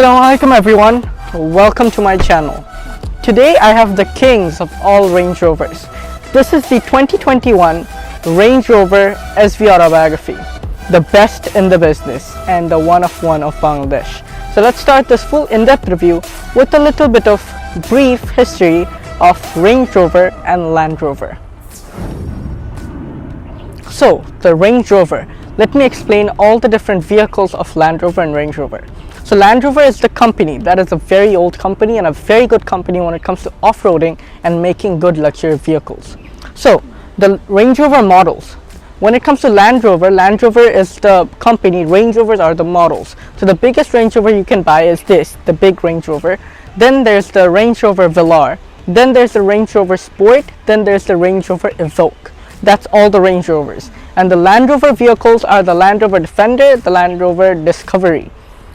Assalamualaikum everyone, welcome to my channel. Today I have the kings of all Range Rovers. This is the 2021 Range Rover SV-Autobiography, the best in the business and the one of Bangladesh. So let's start this full in-depth review with a little bit of brief history of Range Rover and Land Rover. So the Range Rover, let me explain all the different vehicles of Land Rover and Range Rover. So Land Rover is the company that is a very old company and a very good company when it comes to off-roading and making good luxury vehicles. So the Range Rover models, when it comes to Land Rover is the company, Range Rovers are the models. So the biggest Range Rover you can buy is this, the big Range Rover. Then there's the Range Rover Velar. Then there's the Range Rover Sport. Then there's the Range Rover Evoque. That's all the Range Rovers. And the Land Rover vehicles are the Land Rover Defender, the Land Rover Discovery.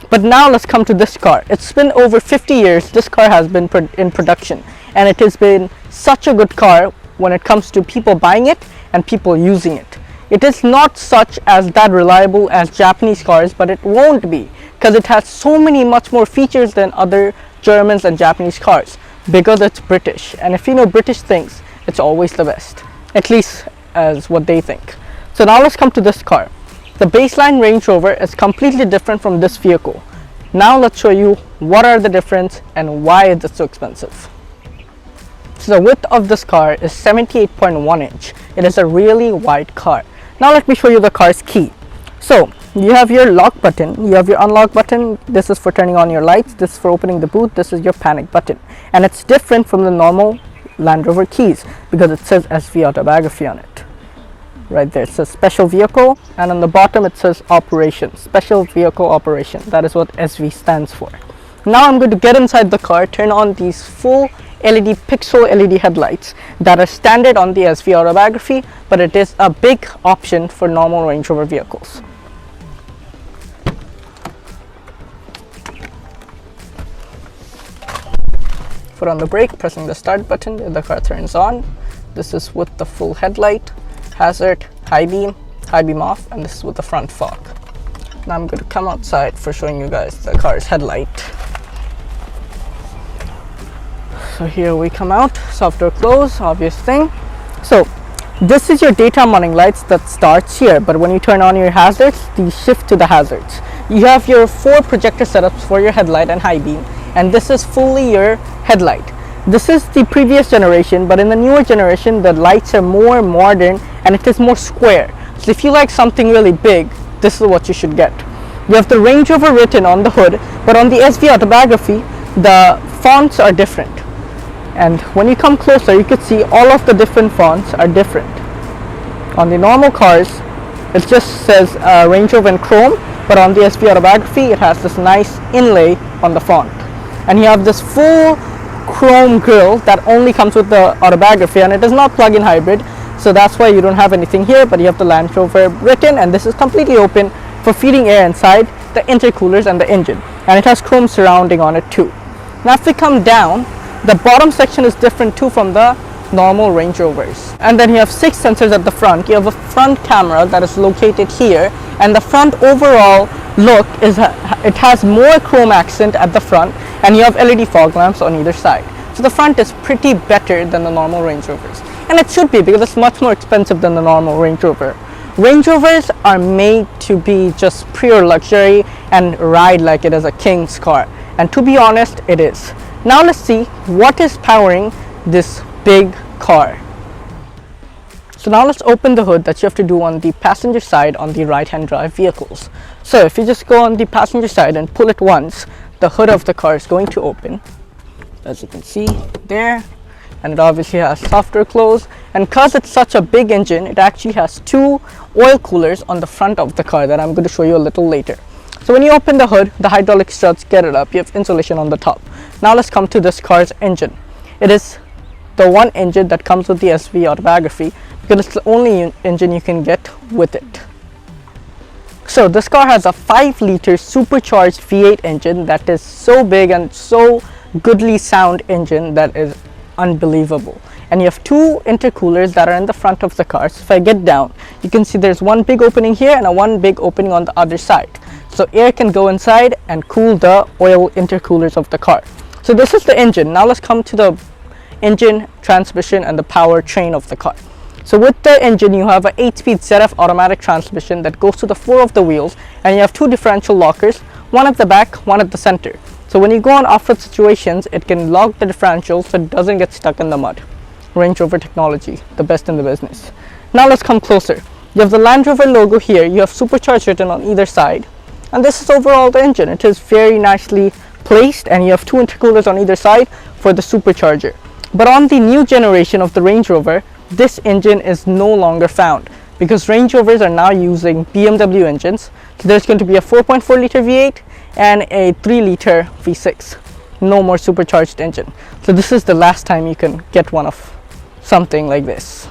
But now let's come to this car. It's been over 50 years this car has been in production, and it has been such a good car when it comes to people buying it and people using it. It is not such as that reliable as Japanese cars, but it won't be because it has so many much more features than other Germans and Japanese cars because it's British, and if you know British things, it's always the best, at least as what they think. So now let's come to this car. The baseline Range Rover is completely different from this vehicle. Now let's show you what are the difference and why is it so expensive. So the width of this car is 78.1 inch. It is a really wide car. Now let me show you the car's key. So you have your lock button, you have your unlock button. This is for turning on your lights, this is for opening the boot, this is your panic button. And it's different from the normal Land Rover keys because it says SV-Autobiography on it. Right there it says special vehicle, and on the bottom it says operation, special vehicle operation. That is what SV stands for. Now I'm going to get inside the car, turn on these full LED pixel LED headlights that are standard on the SV-Autobiography, but it is a big option for normal Range Rover vehicles. Foot on the brake, pressing the start button, the car turns on. This is with the full headlight, hazard, high beam off, and this is with the front fog. Now I'm going to come outside for showing you guys the car's headlight. So here we come out, soft door close, obvious thing. So this is your daytime running lights that starts here, but when you turn on your hazards, these shift to the hazards. You have your 4 projector setups for your headlight and high beam, and this is fully your headlight. This is the previous generation, but in the newer generation the lights are more modern and it is more square. So if you like something really big, this is what you should get. You have the Range Rover written on the hood, but on the SV-Autobiography the fonts are different. And when you come closer, you can see all of the different fonts are different. On the normal cars it just says Range Rover in chrome, but on the SV-Autobiography it has this nice inlay on the font. And you have this full chrome grille that only comes with the Autobiography, and it is not plug-in hybrid, so that's why you don't have anything here, but you have the Land Rover written, and this is completely open for feeding air inside, the intercoolers and the engine, and it has chrome surrounding on it too. Now if we come down, the bottom section is different too from the normal Range Rovers. And then you have 6 sensors at the front. You have a front camera that is located here, and the front overall look is it has more chrome accent at the front, and you have LED fog lamps on either side. So the front is pretty better than the normal Range Rovers, and it should be because it's much more expensive than the normal Range Rover. Range Rovers are made to be just pure luxury and ride like it is a king's car, and to be honest it is. Now let's see what is powering this big car. So now let's open the hood that you have to do on the passenger side on the right hand drive vehicles. So if you just go on the passenger side and pull it once, the hood of the car is going to open, as you can see there, and it obviously has soft door close, and because it's such a big engine it actually has 2 oil coolers on the front of the car that I'm going to show you a little later. So when you open the hood, the hydraulic struts get it up, you have insulation on the top. Now let's come to this car's engine. It is the one engine that comes with the SV-Autobiography because it's the only engine you can get with it. So this car has a 5-liter supercharged V8 engine that is so big and so goodly sound engine that is unbelievable. And you have 2 intercoolers that are in the front of the car. So if I get down, you can see there's one big opening here and one big opening on the other side. so air can go inside and cool the oil intercoolers of the car. So this is the engine. Now let's come to the engine, transmission, and the powertrain of the car. So with the engine, you have an 8-speed ZF automatic transmission that goes to the 4 of the wheels, and you have 2 differential lockers, one at the back, one at the center. So when you go on off-road situations, it can lock the differential so it doesn't get stuck in the mud. Range Rover technology, the best in the business. Now let's come closer. You have the Land Rover logo here, you have supercharged written on either side, and this is overall the engine. It is very nicely placed, and you have 2 intercoolers on either side for the supercharger. But on the new generation of the Range Rover, this engine is no longer found because Range Rovers are now using BMW engines. So there's going to be a 4.4 liter V8 and a 3 liter V6. No more supercharged engine. So this is the last time you can get one of something like this.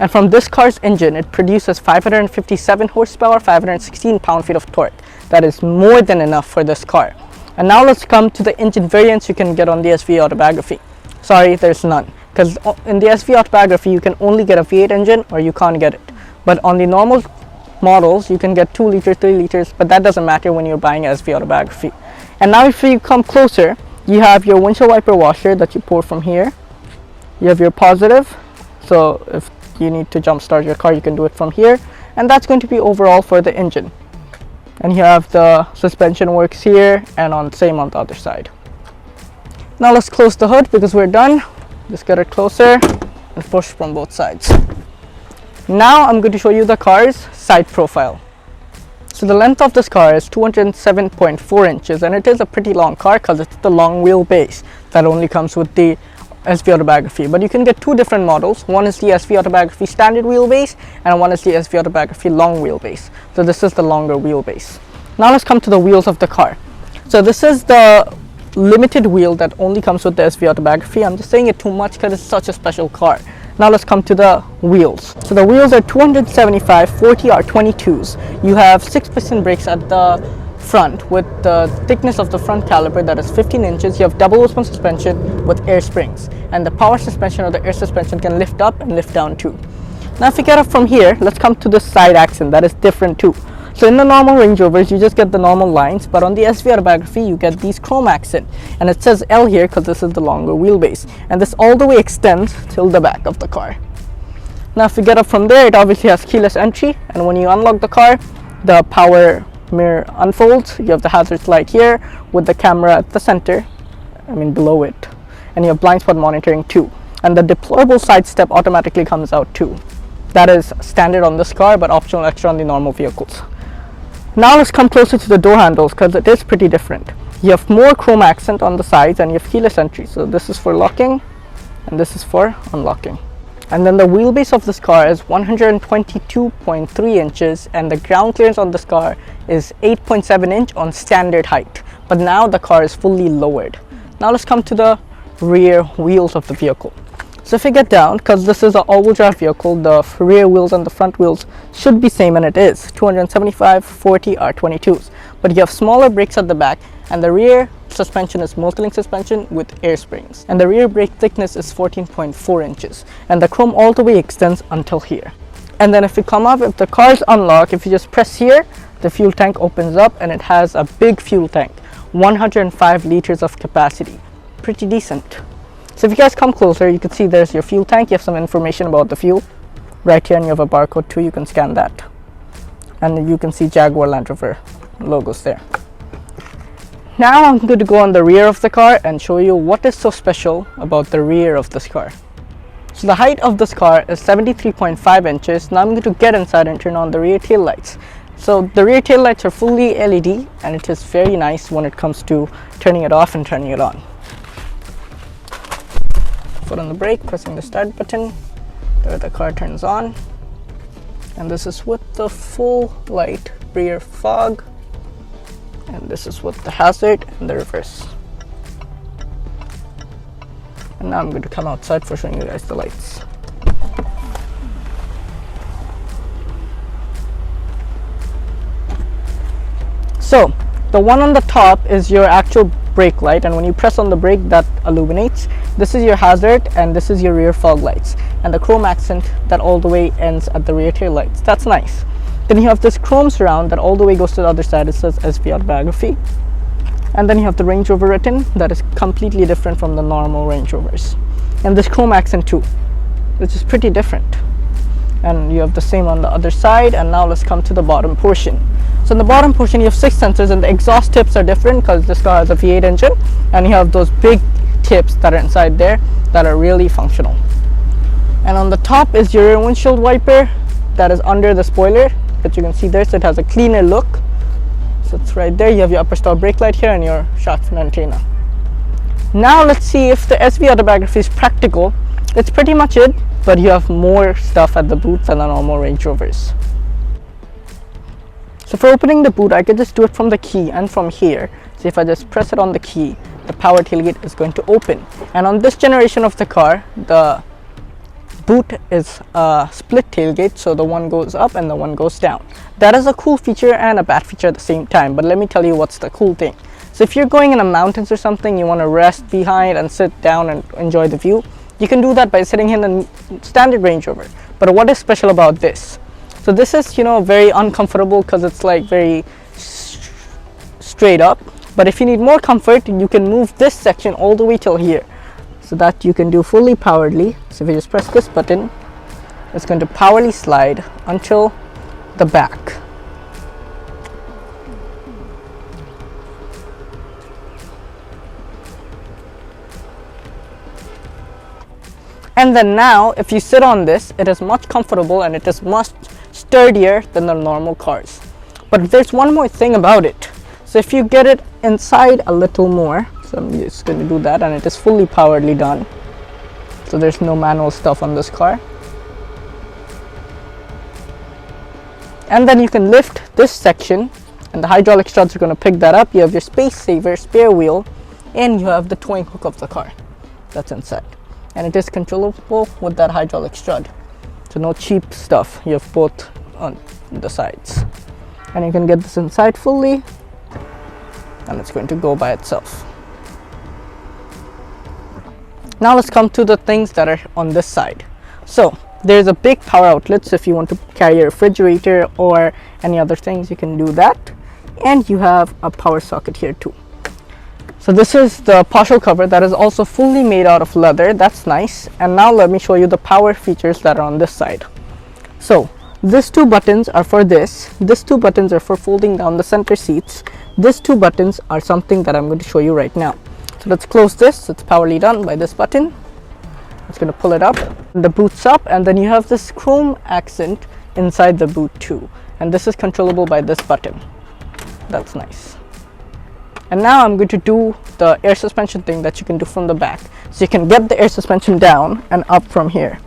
And from this car's engine, it produces 557 horsepower, 516 pound-feet of torque. That is more than enough for this car. And now let's come to the engine variants you can get on the SV-Autobiography. Sorry, there's none. Because in the SV-Autobiography, you can only get a V8 engine or you can't get it. But on the normal models, you can get 2 liters, 3 liters, but that doesn't matter when you're buying an SV-Autobiography. And now if you come closer, you have your windshield wiper washer that you pour from here. You have your positive, so if you need to jump start your car, you can do it from here. And that's going to be overall for the engine. And you have the suspension works here and same on the other side. Now let's close the hood because we're done. Just get it closer and push from both sides. Now I'm going to show you the car's side profile. So the length of this car is 207.4 inches, and it is a pretty long car because it's the long wheelbase that only comes with the SV-Autobiography. But you can get 2 different models. One is the SV-Autobiography standard wheelbase and one is the SV-Autobiography long wheelbase. So this is the longer wheelbase. Now let's come to the wheels of the car. So this is the limited wheel that only comes with the SV-Autobiography. I'm just saying it too much because it's such a special car. Now let's come to the wheels. So the wheels are 275 40R22s. You have 6% brakes at the front with the thickness of the front caliper that is 15 inches. You have double wishbone suspension with air springs, and the power suspension or the air suspension can lift up and lift down too. Now if you get up from here, let's come to the side accent that is different too. So in the normal Range Rovers, you just get the normal lines, but on the SV-Autobiography, you get these chrome accent, and it says L here because this is the longer wheelbase, and this all the way extends till the back of the car. Now if you get up from there, it obviously has keyless entry, and when you unlock the car, the power mirror unfolds. You have the hazards light here with the camera at the center, below it, and you have blind spot monitoring too, and the deployable side step automatically comes out too. That is standard on this car but optional extra on the normal vehicles. Now let's come closer to the door handles because it is pretty different. You have more chrome accent on the sides and you have keyless entry. So this is for locking and this is for unlocking. And then the wheelbase of this car is 122.3 inches and the ground clearance on this car is 8.7 inch on standard height. But now the car is fully lowered. Now let's come to the rear wheels of the vehicle. So if you get down, because this is an all-wheel drive vehicle, the rear wheels and the front wheels should be same, and it is 275 40R22s. But you have smaller brakes at the back, and the rear suspension is multi-link suspension with air springs. And the rear brake thickness is 14.4 inches, and the chrome all the way extends until here. And then if you come up, if the car is unlocked, if you just press here, the fuel tank opens up, and it has a big fuel tank, 105 liters of capacity. Pretty decent. So if you guys come closer, you can see there's your fuel tank. You have some information about the fuel right here, and you have a barcode too. You can scan that, and you can see Jaguar Land Rover logos there. Now I'm going to go on the rear of the car and show you what is so special about the rear of this car. So the height of this car is 73.5 inches. Now I'm going to get inside and turn on the rear tail lights. So the rear tail lights are fully LED, and it is very nice when it comes to turning it off and turning it on. Foot on the brake, pressing the start button, there the car turns on, and this is with the full light rear fog, and this is with the hazard and the reverse. And now I'm going to come outside for showing you guys the lights. So the one on the top is your actual brake light, and when you press on the brake, that illuminates. This is your hazard, and this is your rear fog lights, and the chrome accent that all the way ends at the rear tail lights. That's nice. Then you have this chrome surround that all the way goes to the other side. It says SV-Autobiography. And then you have the Range Rover written, that is completely different from the normal Range Rovers. And this chrome accent too, which is pretty different. And you have the same on the other side. And now let's come to the bottom portion. So in the bottom portion you have 6 sensors, and the exhaust tips are different because this car has a V8 engine, and you have those big tips that are inside there that are really functional. And on the top is your rear windshield wiper that is under the spoiler, but you can see there, so it has a cleaner look. So it's right there. You have your upper stall brake light here and your shark fin antenna. Now let's see if the SV-Autobiography is practical. It's pretty much it, but you have more stuff at the boot than the normal Range Rovers. So for opening the boot, I could just do it from the key and from here. So if I just press it on the key, the power tailgate is going to open. And on this generation of the car, the boot is a split tailgate, so the one goes up and the one goes down. That is a cool feature and a bad feature at the same time, but let me tell you what's the cool thing. So if you're going in the mountains or something, you want to rest behind and sit down and enjoy the view, you can do that by sitting in the standard Range Rover. But what is special about this? So this is, you know, very uncomfortable because it's like very straight up. But if you need more comfort, you can move this section all the way till here, so that you can do fully poweredly. So if you just press this button, it's going to powerly slide until the back. And then now if you sit on this, it is much comfortable and it is much sturdier than the normal cars. But there's one more thing about it. So if you get it inside a little more, so I'm just going to do that, and it is fully poweredly done. So there's no manual stuff on this car. And then you can lift this section, and the hydraulic struts are going to pick that up. You have your space saver spare wheel, and you have the towing hook of the car that's inside. And it is controllable with that hydraulic strut. So no cheap stuff. You have both on the sides. And you can get this inside fully, and it's going to go by itself. Now let's come to the things that are on this side. So there's a big power outlet, so if you want to carry a refrigerator or any other things, you can do that. And you have a power socket here too. So this is the partial cover that is also fully made out of leather. That's nice. And now let me show you the power features that are on this side. So these 2 buttons are for this. These 2 buttons are for folding down the center seats. These 2 buttons are something that I'm going to show you right now. So let's close this. It's powerly done by this button. It's going to pull it up. The boot's up, and then you have this chrome accent inside the boot too. And this is controllable by this button. That's nice. And now I'm going to do the air suspension thing that you can do from the back. So you can get the air suspension down and up from here.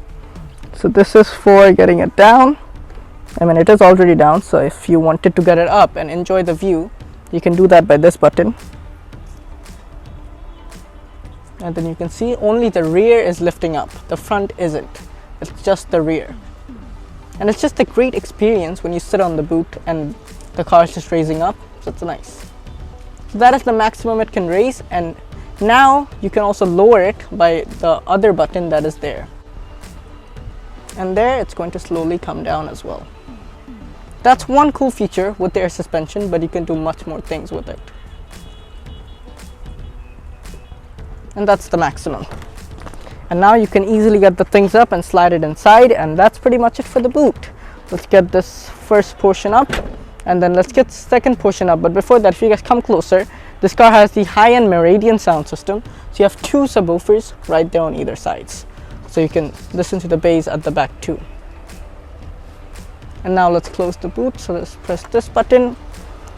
So this is for getting it down. I mean, it is already down, so if you wanted to get it up and enjoy the view, you can do that by this button. And then you can see only the rear is lifting up, the front isn't. It's just the rear. And it's just a great experience when you sit on the boot and the car is just raising up, so it's nice. So that is the maximum it can raise, and now you can also lower it by the other button that is there. And there it's going to slowly come down as well. That's one cool feature with the air suspension, but you can do much more things with it. And that's the maximum. And now you can easily get the things up and slide it inside, and that's pretty much it for the boot. Let's get this first portion up, and then let's get the second portion up. But before that, if you guys come closer, this car has the high-end Meridian sound system. So you have 2 subwoofers right there on either sides, so you can listen to the bass at the back too. And now let's close the boot. So let's press this button,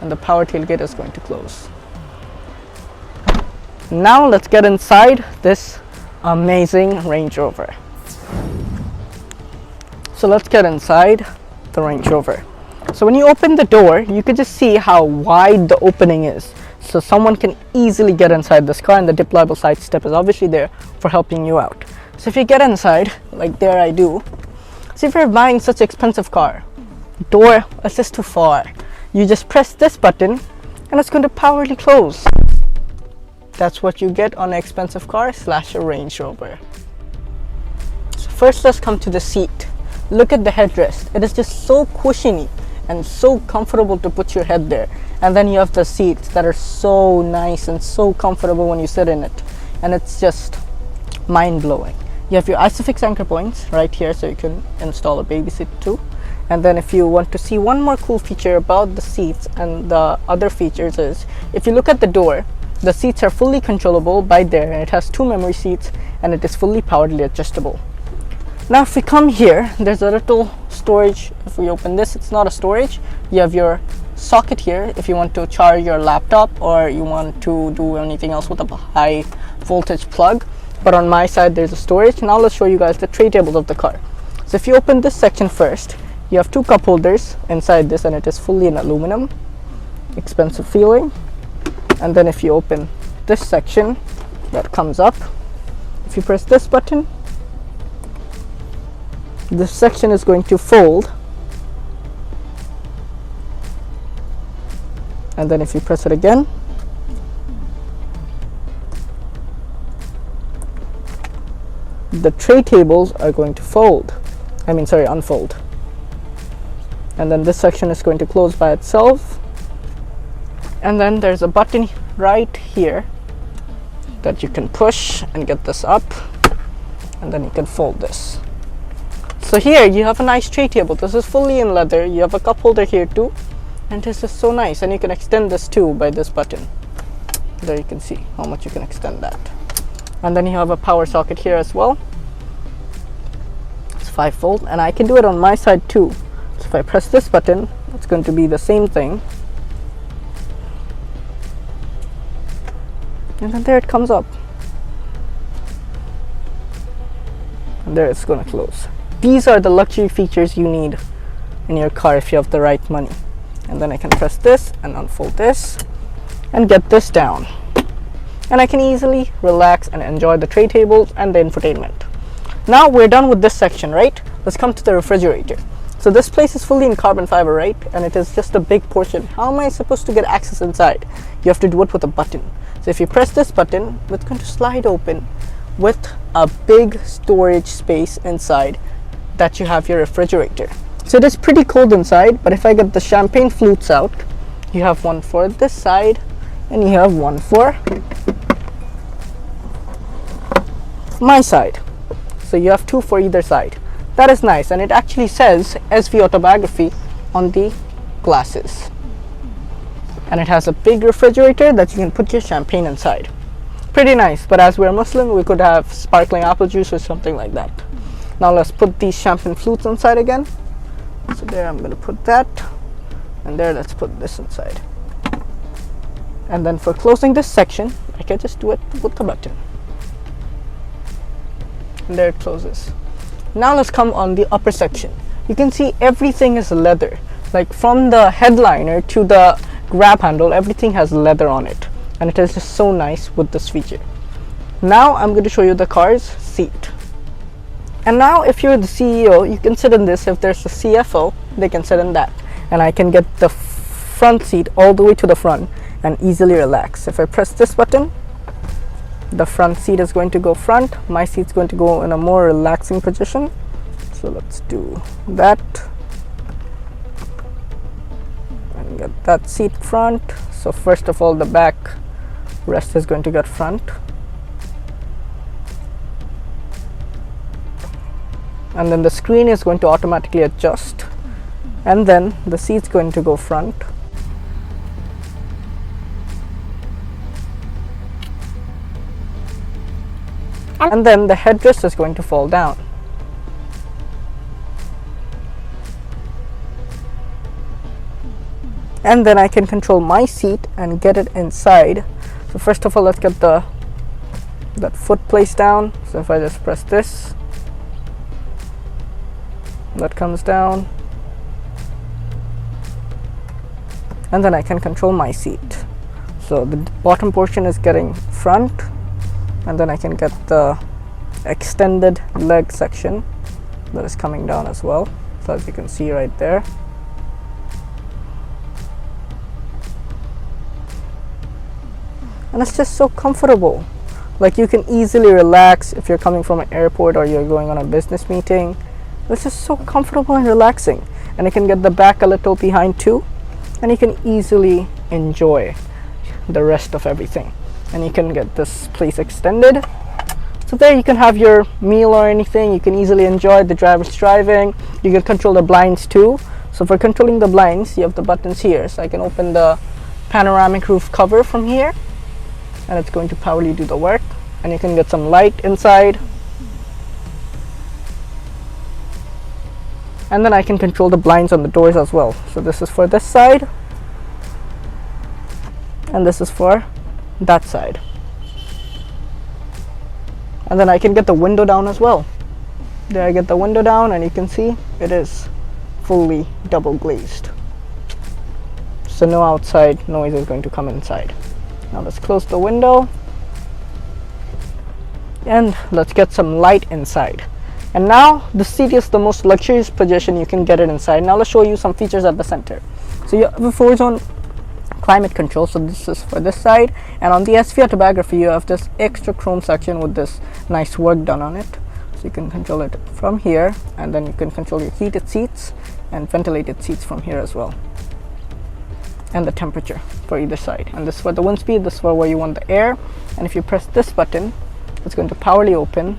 and the power tailgate is going to close. Now let's get inside this amazing Range Rover. So let's get inside the Range Rover. So when you open the door, you can just see how wide the opening is. So someone can easily get inside this car, and the deployable side step is obviously there for helping you out. So if you get inside, like there I do, so if you're buying such an expensive car, door is just too far. You just press this button and it's going to powerfully close. That's what you get on an expensive car / a Range Rover. So first let's come to the seat. Look at the headrest. It is just so cushiony. and so comfortable to put your head there. And then you have the seats that are so nice and so comfortable when you sit in it, and it's just mind-blowing. You have your ISOFIX anchor points right here, so you can install a baby seat too. And then if you want to see one more cool feature about the seats and the other features is, if you look at the door, the seats are fully controllable by there, and it has 2 memory seats, and it is fully poweredly adjustable. Now if we come here, there's a little storage. If we open this, it's not a storage. You have your socket here if you want to charge your laptop or you want to do anything else with a high voltage plug. But on my side there's a storage. Now let's show you guys the tray tables of the car. So if you open this section first, you have 2 cup holders inside this, and it is fully in aluminum, expensive feeling. And then if you open this section, that comes up. If you press this button, this section is going to fold, and then if you press it again, the tray tables are going to unfold. And then this section is going to close by itself. And then there's a button right here that you can push and get this up, and then you can fold this. So here you have a nice tray table. This is fully in leather. You have a cup holder here too, and this is so nice. And you can extend this too by this button. There you can see how much you can extend that. And then you have a power socket here as well. It's 5-volt, and I can do it on my side too. So if I press this button, it's going to be the same thing. And then there it comes up. And there it's going to close. These are the luxury features you need in your car if you have the right money. And then I can press this and unfold this and get this down. And I can easily relax and enjoy the tray tables and the infotainment. Now we're done with this section, right? Let's come to the refrigerator. So this place is fully in carbon fiber, right? And it is just a big portion. How am I supposed to get access inside? You have to do it with a button. So if you press this button, it's going to slide open with a big storage space inside that you have your refrigerator. So it is pretty cold inside, but if I get the champagne flutes out, you have one for this side and you have one for my side. So you have 2 for either side. That is nice, and it actually says SV-Autobiography on the glasses. And it has a big refrigerator that you can put your champagne inside. Pretty nice, but as we're Muslim, we could have sparkling apple juice or something like that. Now let's put these champagne flutes inside again. So there I'm going to put that, and there let's put this inside. And then for closing this section, I can just do it with the button. And there it closes. Now let's come on the upper section. You can see everything is leather. Like from the headliner to the grab handle, everything has leather on it. And it is just so nice with this feature. Now I'm going to show you the car's seat. And now if you're the CEO, you can sit in this. If there's a CFO, they can sit in that. And I can get the front seat all the way to the front and easily relax. If I press this button, the front seat is going to go front. My seat's going to go in a more relaxing position. So let's do that. And get that seat front. So first of all, the back rest is going to get front. And then the screen is going to automatically adjust. And then the seat's going to go front. And then the headrest is going to fall down. And then I can control my seat and get it inside. So first of all, let's get that foot placed down. So if I just press this, that comes down. And then I can control my seat. So the bottom portion is getting front. And then I can get the extended leg section that is coming down as well. So as you can see right there. And it's just so comfortable. Like you can easily relax if you're coming from an airport or you're going on a business meeting. It's just so comfortable and relaxing. and you can get the back a little behind too, and you can easily enjoy the rest of everything. And you can get this place extended, so there you can have your meal or anything. You can easily enjoy the driver's driving. You can control the blinds too. So for controlling the blinds, you have the buttons here. So I can open the panoramic roof cover from here, and it's going to powerfully do the work. And you can get some light inside, and then I can control the blinds on the doors as well. So this is for this side, and this is for that side. And then I can get the window down as well. There I get the window down, and you can see it is fully double glazed, so no outside noise is going to come inside. Now let's close the window, and let's get some light inside. And now the seat is the most luxurious position you can get it inside. Now let's show you some features at the center. So you have a 4-zone climate control, so this is for this side, and on the SV-Autobiography you have this extra chrome section with this nice work done on it. So you can control it from here, and then you can control your heated seats and ventilated seats from here as well, and the temperature for either side. And this is for the wind speed, this is for where you want the air. And if you press this button, it's going to powerfully open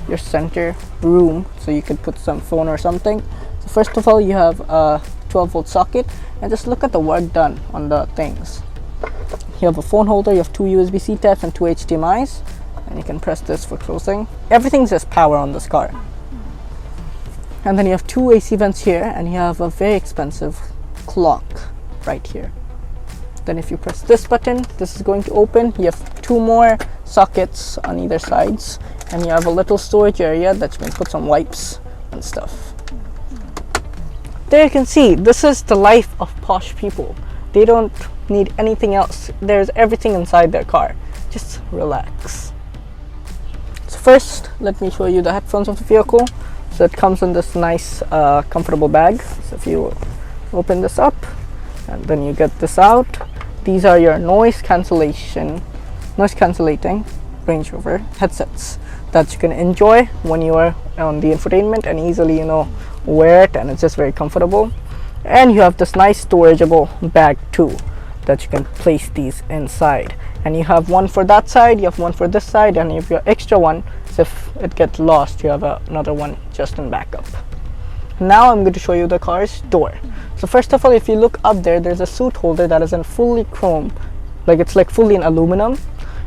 your center room, so you could put some phone or something. So first of all, you have a 12-volt socket, and just look at the work done on the things. You have a phone holder, you have 2 USB-C types and 2 HDMIs, and you can press this for closing. Everything's just power on this car. And then you have 2 AC vents here, and you have a very expensive clock right here. Then if you press this button, this is going to open. You have 2 more sockets on either sides, and you have a little storage area that you can put some wipes and stuff. There you can see, this is the life of posh people. They don't need anything else. There's everything inside their car. Just relax. So first, let me show you the headphones of the vehicle. So it comes in this nice comfortable bag. So if you open this up, and then you get this out, these are your noise cancellating Range Rover headsets that you can enjoy when you are on the infotainment, and easily wear it, and it's just very comfortable. And you have this nice storageable bag too that you can place these inside, and you have one for that side, you have one for this side, and if your extra one, so if it gets lost, you have another one just in backup. Now I'm going to show you the car's door. So first of all, if you look up there, there's a suit holder that is in fully chrome, like it's like fully in aluminum,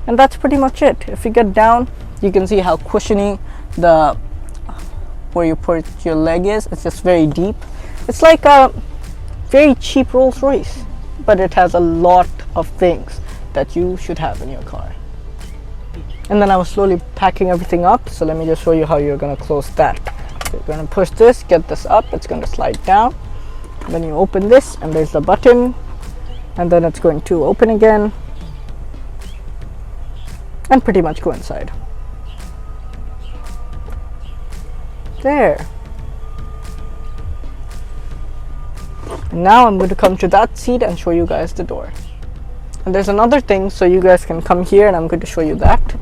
and that's pretty much it. If you get down, you can see how cushiony the where you put your leg is. It's just very deep. It's like a very cheap Rolls Royce, but it has a lot of things that you should have in your car. And then I was slowly packing everything up, so let me just show you how you're going to close that. So you're going to push this, get this up, it's going to slide down, and then you open this, and there's the button, and then it's going to open again and pretty much go inside. There. And now I'm going to come to that seat and show you guys the door. And there's another thing, so you guys can come here, and I'm going to show you that.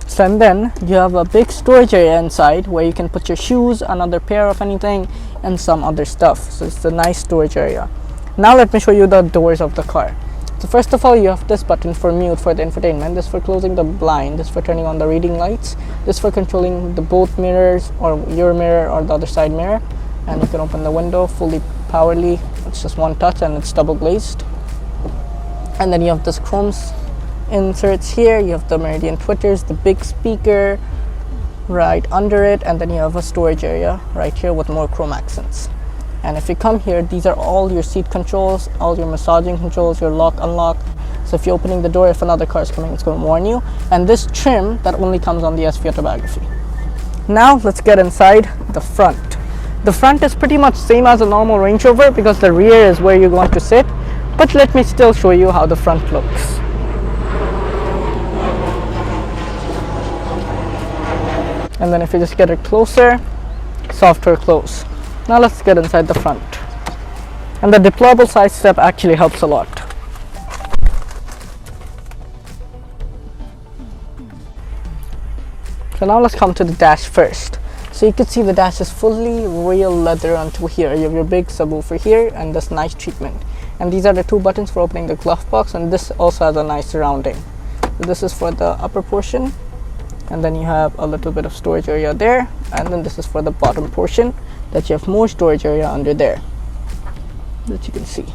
So and then you have a big storage area inside where you can put your shoes, another pair of anything, and some other stuff. So it's a nice storage area. Now let me show you the doors of the car. So first of all, you have this button for mute for the infotainment, this for closing the blind, this for turning on the reading lights, this for controlling the both mirrors, or your mirror or the other side mirror. And you can open the window fully powerfully. It's just one touch, and it's double glazed. And then you have this chrome inserts here, you have the Meridian tweeters, the big speaker right under it, and then you have a storage area right here with more chrome accents. And if you come here, these are all your seat controls, all your massaging controls, your lock, unlock. So if you're opening the door, if another car is coming, it's going to warn you. And this trim, that only comes on the SV-Autobiography. Now let's get inside the front. The front is pretty much same as a normal Range Rover, because the rear is where you're going to sit. But let me still show you how the front looks. And then if you just get it closer, software close. Now let's get inside the front. And the deployable side step actually helps a lot. So now let's come to the dash first. So you can see the dash is fully real leather onto here. You have your big subwoofer here and this nice treatment. And these are the two buttons for opening the glove box, and this also has a nice surrounding. So this is for the upper portion, and then you have a little bit of storage area there, and then this is for the bottom portion that you have more storage area under there that you can see.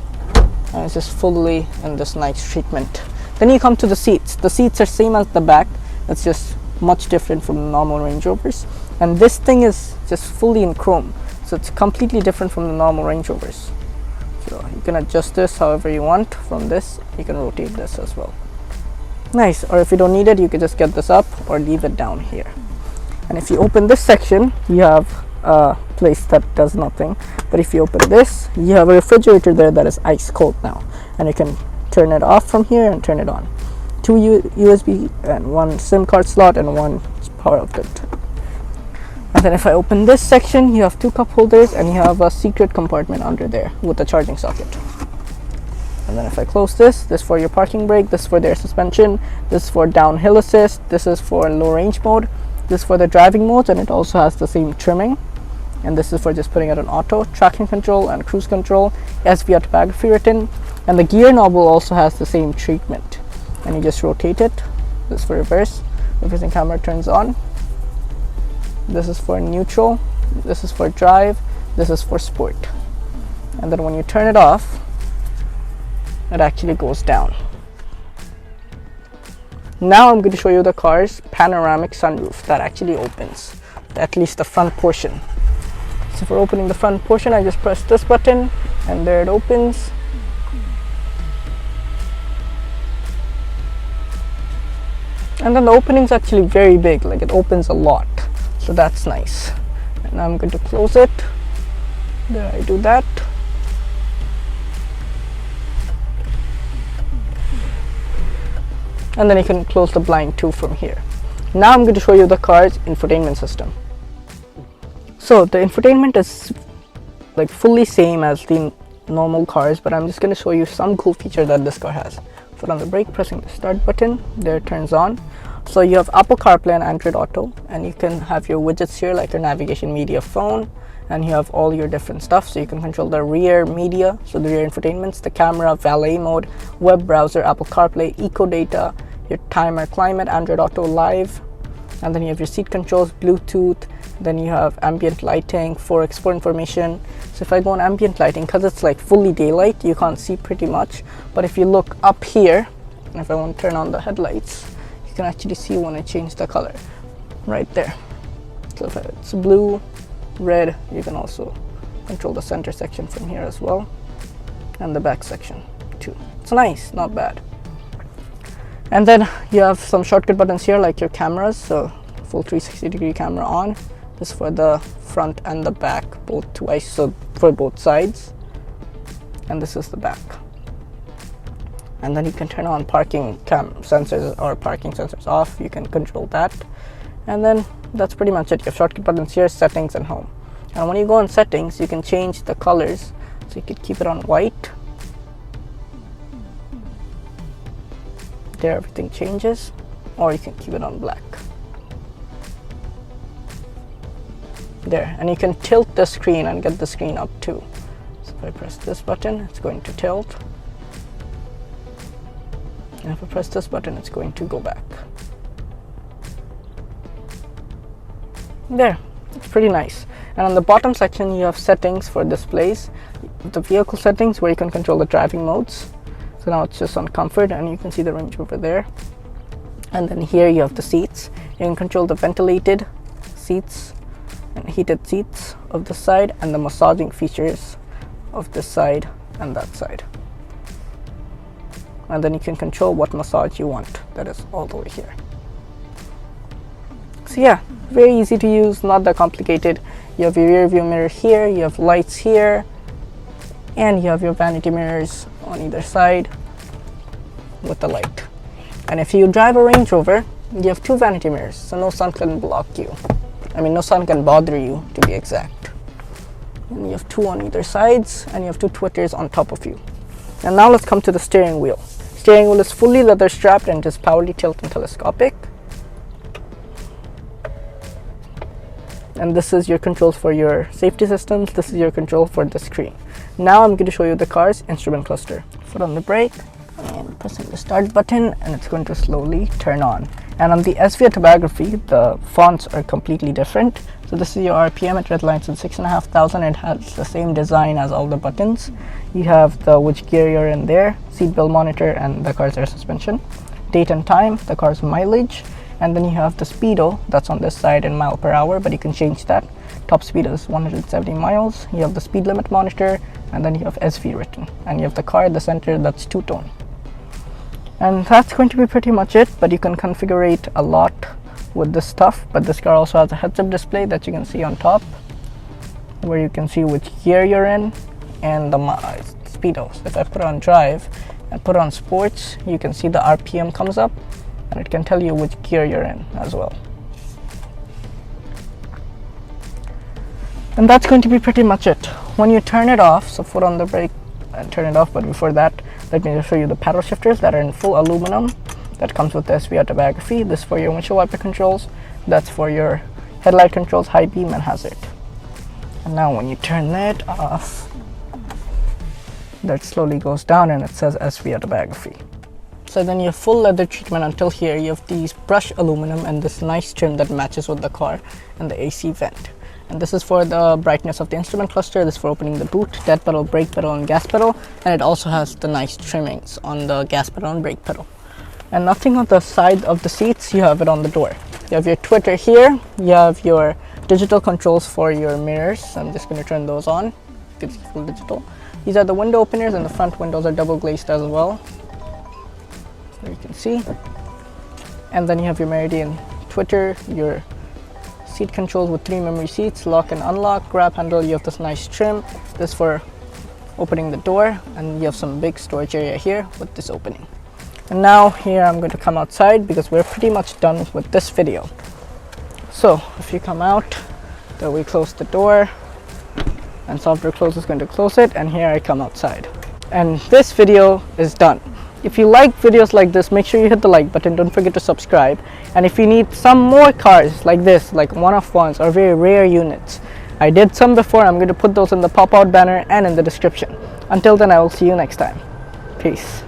And it's just fully in this nice treatment. Then you come to the seats. The seats are same as the back. It's just much different from the normal Range Rovers, and this thing is just fully in chrome, so it's completely different from the normal Range Rovers. So you can adjust this however you want. From this you can rotate this as well. Nice. Or if you don't need it, you can just get this up or leave it down here. And if you open this section, you have a place that does nothing, but if you open this, you have a refrigerator there that is ice cold now, and you can turn it off from here and turn it on. Two USB and one SIM card slot and one power outlet. And then if I open this section, you have two cup holders and you have a secret compartment under there with a charging socket. And then if I close this is for your parking brake, this is for their suspension, this is for downhill assist, this is for low range mode, this is for the driving modes, and it also has the same trimming. And this is for just putting it on auto, traction control and cruise control, SV-Autobiography written, and the gear knob also has the same treatment. And you just rotate it. This is for reverse, reversing camera turns on. This is for neutral, this is for drive, this is for sport. And then when you turn it off, it actually goes down. Now I'm going to show you the car's panoramic sunroof that actually opens, at least the front portion. So for opening the front portion, I just press this button and there it opens. And then the opening is actually very big, like it opens a lot, so that's nice. And now I'm going to close it. There, I do that. And then you can close the blind too from here. Now I'm going to show you the car's infotainment system. So the infotainment is like fully same as the normal cars, but I'm just going to show you some cool feature that this car has. Foot on the brake, pressing the start button, there it turns on. So you have Apple CarPlay and Android Auto, and you can have your widgets here like your navigation, media, phone, and you have all your different stuff. So you can control the rear media, so the rear infotainments, the camera, valet mode, web browser, Apple CarPlay, eco data, your timer, climate, Android Auto live, and then you have your seat controls, Bluetooth, then you have ambient lighting, 4x4 information. So if I go on ambient lighting, because it's like fully daylight, you can't see pretty much, but if you look up here, and if I want to turn on the headlights, you can actually see when I change the color right there. So if it's blue, red, you can also control the center section from here as well, and the back section too. It's nice, not bad. And then you have some shortcut buttons here like your cameras, so full 360-degree camera on. This is for the front and the back, both twice, so for both sides. And this is the back. And then you can turn on parking sensors or parking sensors off. You can control that. And then that's pretty much it. You have shortcut buttons here, settings and home. And when you go on settings, you can change the colors. So you could keep it on white. There everything changes, or you can keep it on black. There, and you can tilt the screen and get the screen up too. So if I press this button, it's going to tilt, and if I press this button, it's going to go back. There, it's pretty nice. And on the bottom section, you have settings for displays, the vehicle settings where you can control the driving modes. So now it's just on comfort, and you can see the range over there. And then here you have the seats. You can control the ventilated seats and heated seats of this side, and the massaging features of this side and that side. And then you can control what massage you want. That is all the way here. So yeah, very easy to use, not that complicated. You have your rear view mirror here, you have lights here, and you have your vanity mirrors on either side with the light. And if you drive a Range Rover, you have two vanity mirrors, so no sun can block you. I mean, no sun can bother you, to be exact. And you have two on either sides, and you have two tweeters on top of you. And now let's come to the steering wheel. Steering wheel is fully leather strapped and is powerly tilt and telescopic. and this is your controls for your safety systems. This is your control for the screen. Now I'm going to show you the car's instrument cluster. Foot on the brake and pressing the start button, and it's going to slowly turn on. And on the SV-Autobiography, the fonts are completely different. So this is your RPM. It redlines in 6,500. It has the same design as all the buttons. You have the which gear you're in there, seat belt monitor, and the car's air suspension, date and time, the car's mileage, and then you have the speedo that's on this side in mile per hour, but you can change that. Top speed is 170 miles. You have the speed limit monitor, and then you have SV written, and you have the car at the center that's two-tone. And that's going to be pretty much it, but you can configure it a lot with this stuff. But this car also has a heads-up display that you can see on top, where you can see which gear you're in and the speedos. If I put on drive and put on sports, you can see the RPM comes up, and it can tell you which gear you're in as well. And that's going to be pretty much it. When you turn it off, so foot on the brake and turn it off, but before that, let me just show you the paddle shifters that are in full aluminum. That comes with the SV-Autobiography. This is for your windshield wiper controls. That's for your headlight controls, high beam, and hazard. And now when you turn that off, that slowly goes down and it says SV-Autobiography. So then you have full leather treatment until here. You have these brushed aluminum and this nice trim that matches with the car, and the AC vent. And this is for the brightness of the instrument cluster. This is for opening the boot, dead pedal, brake pedal, and gas pedal. And it also has the nice trimmings on the gas pedal and brake pedal. And nothing on the side of the seats, you have it on the door. You have your Twitter here. You have your digital controls for your mirrors. I'm just going to turn those on. It's full digital. These are the window openers, and the front windows are double glazed as well. There you can see. And then you have your Meridian Twitter, your seat controls with 3 memory seats, lock and unlock, grab handle. You have this nice trim. This for opening the door, and you have some big storage area here with this opening. And now here I'm going to come outside because we're pretty much done with this video. So if you come out, then we close the door, and software close is going to close it, and here I come outside. And this video is done. If you like videos like this, make sure you hit the like button. Don't forget to subscribe. And if you need some more cars like this, like one-of-ones or very rare units, I did some before. I'm going to put those in the pop-out banner and in the description. Until then, I will see you next time. Peace.